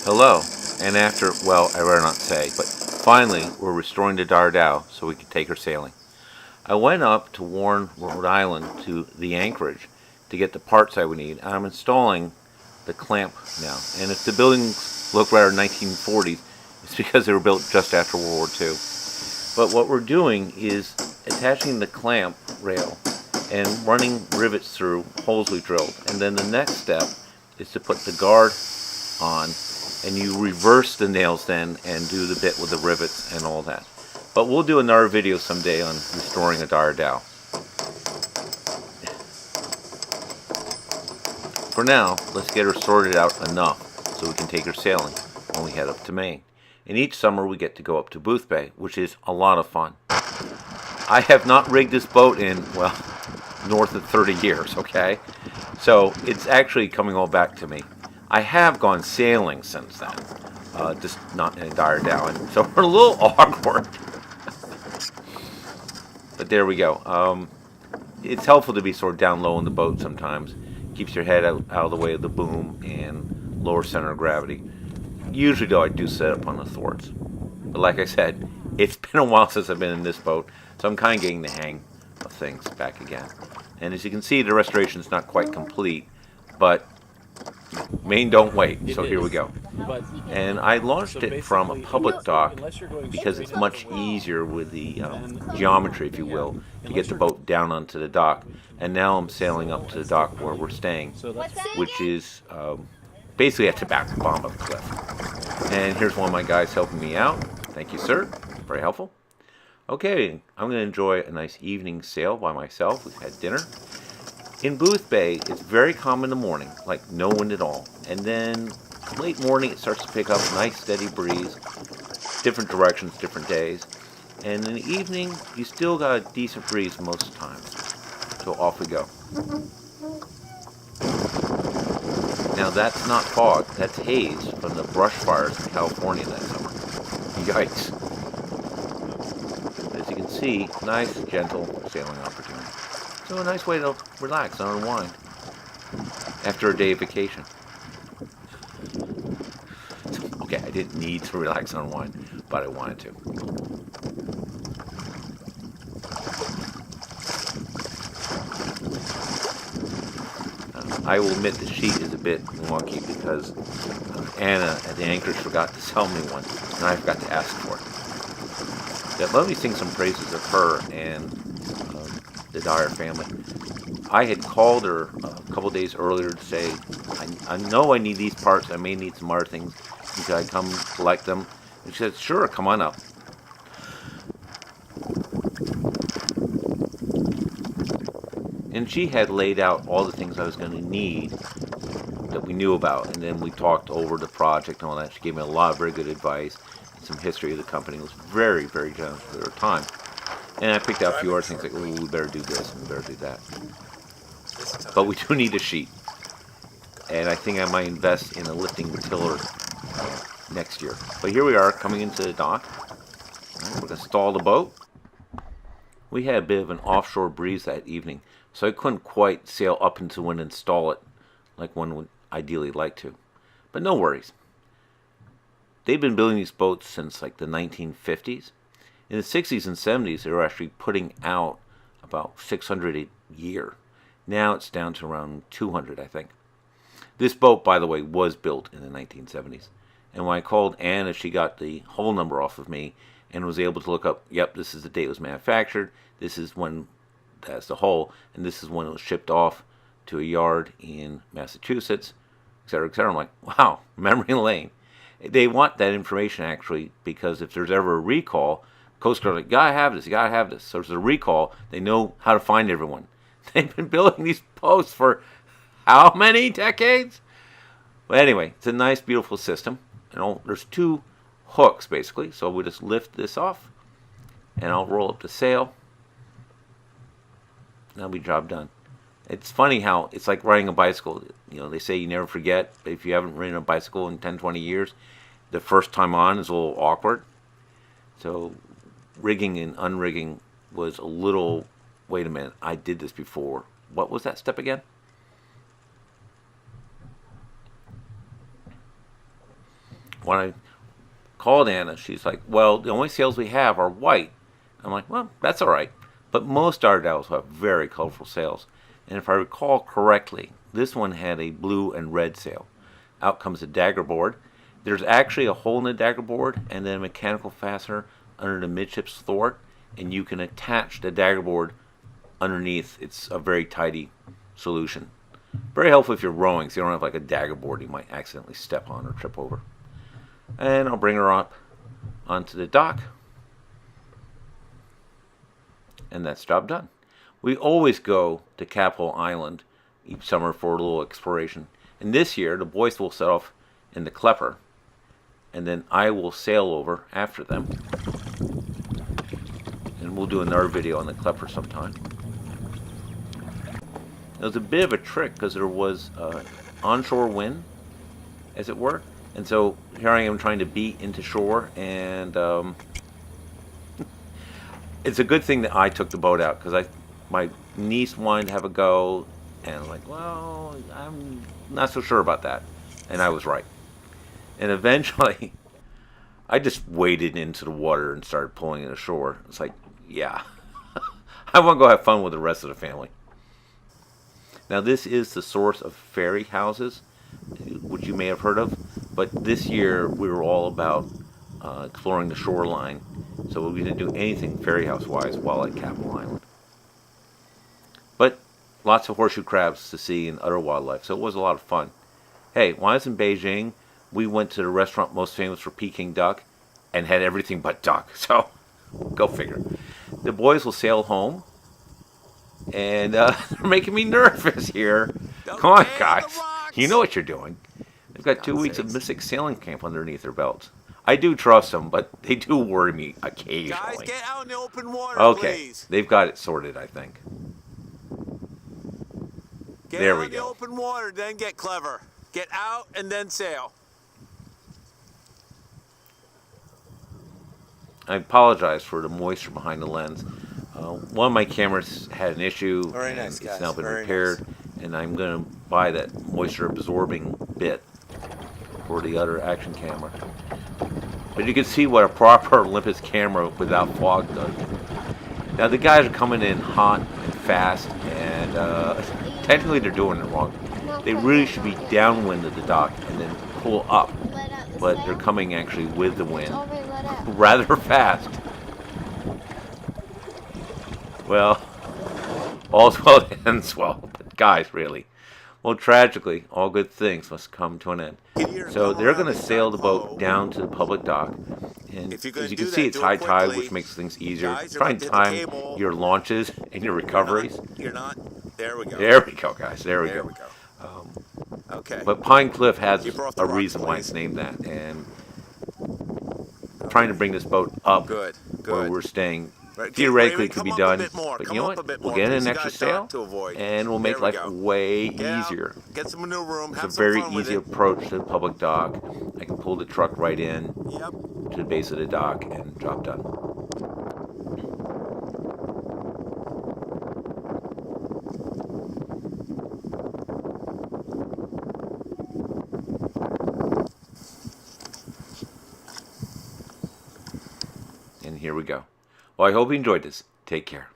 Hello, and after, well, I better not say, but finally we're restoring the Dyer Dhow so we can take her sailing. I went up to Warren, Rhode Island to the Anchorage to get the parts I would need. I'm installing the clamp now, and if the buildings look rather 1940s, it's because they were built just after World War II. But what we're doing is attaching the clamp rail and running rivets through holes we drilled. And then the next step is to put the guard on, and you reverse the nails then and do the bit with the rivets and all that. But we'll do another video someday on restoring a Dyer Dhow. For now, let's get her sorted out enough so we can take her sailing when we head up to Maine. And each summer we get to go up to Boothbay, which is a lot of fun. I have not rigged this boat in, well, north of 30 years, okay? So it's actually coming all back to me. I have gone sailing since then, just not in a Dyer Dhow, and so we're a little awkward. But there we go. It's helpful to be sort of down low in the boat sometimes. Keeps your head out of the way of the boom and lower center of gravity. Usually, though, I do set up on the thwarts. But like I said, it's been a while since I've been in this boat, so I'm kind of getting the hang of things back again. And as you can see, the restoration is not quite complete, but Maine don't wait, so here we go. And I launched it from a public dock because it's much easier with the geometry, if you will, to get the boat down onto the dock. And now I'm sailing up to the dock where we're staying, which is basically at the back bottom of the cliff. And here's one of my guys helping me out. Thank you, sir. Very helpful. Okay, I'm going to enjoy a nice evening sail by myself. We've had dinner. In Boothbay, it's very calm in the morning, like no wind at all. And then late morning, it starts to pick up a nice steady breeze, different directions, different days. And in the evening, you still got a decent breeze most of the time. So off we go. Now that's not fog, that's haze from the brush fires in California that summer. Yikes. As you can see, nice, gentle sailing opportunity. So a nice way to relax and unwind after a day of vacation. Okay, I didn't need to relax and unwind, but I wanted to. I will admit the sheet is a bit wonky because Anna at the Anchorage forgot to sell me one, and I forgot to ask for it. Yeah, let me sing some praises of her and the Dyer family. I had called her a couple days earlier to say, I know I need these parts, I may need some other things. Could I come collect them? And she said, sure, come on up. And she had laid out all the things I was going to need that we knew about. And then we talked over the project and all that. She gave me a lot of very good advice and some history of the company. It was very, very generous with her time. And I picked out a few other things like, oh, we better do this and we better do that. But we do need a sheet. And I think I might invest in a lifting tiller next year. But here we are coming into the dock. We're going to stall the boat. We had a bit of an offshore breeze that evening, so I couldn't quite sail up into the wind and stall it like one would ideally like to. But no worries. They've been building these boats since like the 1950s. In the 60s and 70s, they were actually putting out about 600 a year. Now it's down to around 200, I think. This boat, by the way, was built in the 1970s. And when I called Anna, she got the whole number off of me and was able to look up, yep, this is the date it was manufactured, this is when that's the hull, and this is when it was shipped off to a yard in Massachusetts, etc., etc. I'm like, wow, memory lane. They want that information, actually, because if there's ever a recall, Coast Guard's like, you gotta have this, you gotta have this. So if there's a recall, they know how to find everyone. They've been building these boats for how many decades? But anyway, it's a nice, beautiful system. There's two hooks, basically. So we just lift this off, and I'll roll up the sail. That'll be job done. It's funny how it's like riding a bicycle. You know, they say you never forget, but if you haven't ridden a bicycle in 10, 20 years, the first time on is a little awkward. So rigging and unrigging was a little, wait a minute, I did this before. What was that step again? when I called Anna, she's like, well, the only sails we have are white. I'm like, well, that's all right. But most Dyer Dhows have very colorful sails. And if I recall correctly, this one had a blue and red sail. Out comes a dagger board. There's actually a hole in the dagger board and then a mechanical fastener under the midships thwart, and you can attach the dagger board underneath. It's a very tidy solution. Very helpful if you're rowing, so you don't have like a dagger board you might accidentally step on or trip over. And I'll bring her up onto the dock. And that's job done. We always go to Campbell Island each summer for a little exploration. And this year, the boys will set off in the Klepper, and then I will sail over after them. And we'll do another video on the Klepper sometime. It was a bit of a trick because there was onshore wind, as it were. And so here I am trying to beat into shore, and it's a good thing that I took the boat out because my niece wanted to have a go, and I'm like, well, I'm not so sure about that. And I was right. And eventually, I just waded into the water and started pulling it ashore. It's like, yeah, I want to go have fun with the rest of the family. Now, this is the source of ferry houses, which you may have heard of. But this year, we were all about exploring the shoreline. So we didn't do anything ferry house-wise while at Campbell Island. But lots of horseshoe crabs to see and other wildlife. So it was a lot of fun. Hey, when I was in Beijing, we went to the restaurant most famous for Peking duck and had everything but duck. So, go figure. The boys will sail home, and they're making me nervous here. Come on, guys. You know what you're doing. They've got 2 weeks of Mystic Sailing Camp underneath their belts. I do trust them, but they do worry me occasionally. Guys, get out in the open water, okay, please. They've got it sorted, I think. Get there out we in the go. open water, then get clever. Get out and then sail. I apologize for the moisture behind the lens. One of my cameras had an issue. Very nice, guys. It's now been Very repaired, nice. and I'm going to buy that moisture absorbing bit for the other action camera. But you can see what a proper Olympus camera without fog does. Now the guys are coming in hot and fast, and technically they're doing it wrong. They really should be downwind of the dock and then pull up, but they're coming actually with the wind rather fast. Well, all's well that ends well, but guys, really. Well, tragically, all good things must come to an end. So they're going to sail the boat down to the public dock. And as you can see, it's high tide, which makes things easier. Try and time your launches and your recoveries. You're not. There we go. There we go, guys. There we go. Okay. But Pine Cliff has Keep her off the a rocks, reason why please. it's named that. And trying to bring this boat up Good. where we're staying Right, theoretically Raven, could be come up a done, bit more. but Come you know up a what? bit We'll more, get please. an You extra got a sail, dock to avoid. and we'll make There we life go. way Get out, easier. Get some maneuver room. It's Have a some very fun with easy it. approach to the public dock. I can pull the truck right in Yep. to the base of the dock and job done. And here we go. Well, I hope you enjoyed this. Take care.